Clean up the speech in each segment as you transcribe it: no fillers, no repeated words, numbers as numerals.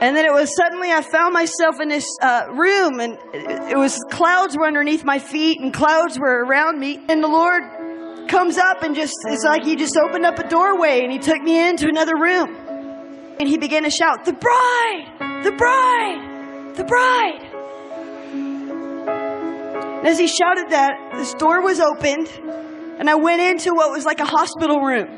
And then it was suddenly I found myself in this room, and it was clouds were underneath my feet and clouds were around me. And the Lord comes up and it's like he just opened up a doorway and he took me into another room. And he began to shout, "The bride, the bride, the bride." And as he shouted that, this door was opened and I went into what was like a hospital room.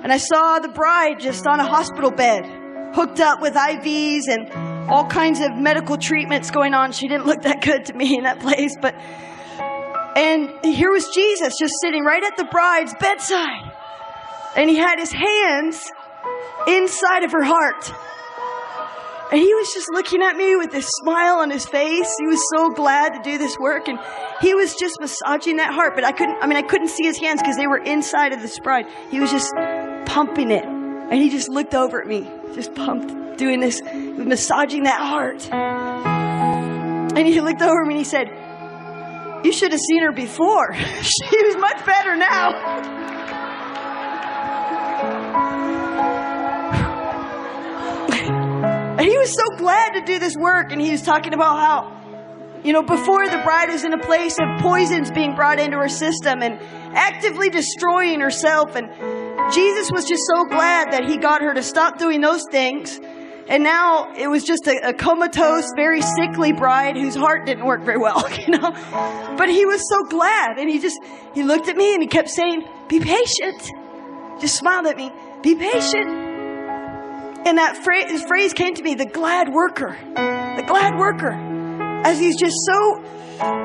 And I saw the bride just on a hospital bed, hooked up with IVs and all kinds of medical treatments going on. She didn't look that good to me in that place, and here was Jesus just sitting right at the bride's bedside. And he had his hands inside of her heart. And he was just looking at me with this smile on his face. He was so glad to do this work. And he was just massaging that heart. But I couldn't see his hands because they were inside of this bride. He was just pumping it. And he just looked over at me, just pumped, doing this, massaging that heart. And he looked over at me and he said, "You should have seen her before. She was much better now." And he was so glad to do this work. And he was talking about how, before the bride was in a place of poisons being brought into her system and actively destroying herself. And Jesus was just so glad that he got her to stop doing those things. And now it was just a comatose, very sickly bride whose heart didn't work very well, But he was so glad. And he looked at me and he kept saying, "Be patient." Just smiled at me. "Be patient." And that phrase came to me, the glad worker. The glad worker. As he's just so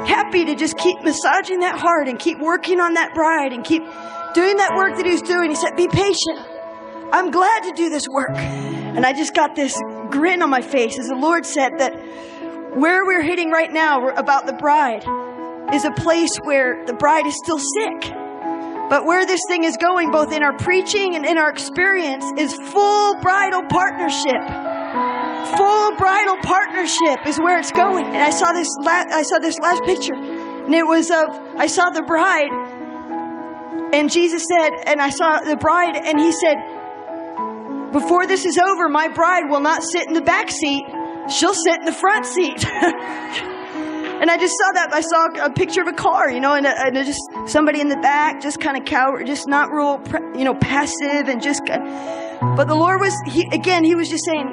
happy to just keep massaging that heart and keep working on that bride and keep doing that work that he was doing. He said, "Be patient. I'm glad to do this work." And I just got this grin on my face as the Lord said that where we're hitting right now about the bride is a place where the bride is still sick. But where this thing is going, both in our preaching and in our experience, is full bridal partnership. Full bridal partnership is where it's going. And I saw this last picture, and it was I saw the bride, and Jesus said, and I saw the bride, and he said, "Before this is over, my bride will not sit in the back seat; she'll sit in the front seat." And I just saw that. I saw a picture of a car, and just somebody in the back, just kind of coward, just not real, passive, and just. But the Lord he was just saying,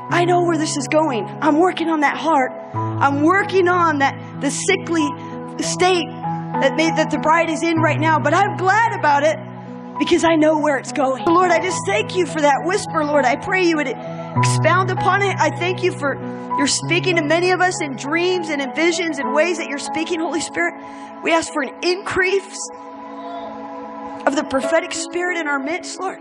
"I know where this is going. I'm working on that heart. I'm working on the sickly state that the bride is in right now. But I'm glad about it because I know where it's going." Lord, I just thank you for that whisper, Lord. I pray you would expound upon it. I thank you for you're speaking to many of us in dreams and in visions and ways that you're speaking, Holy Spirit. We ask for an increase of the prophetic spirit in our midst, Lord.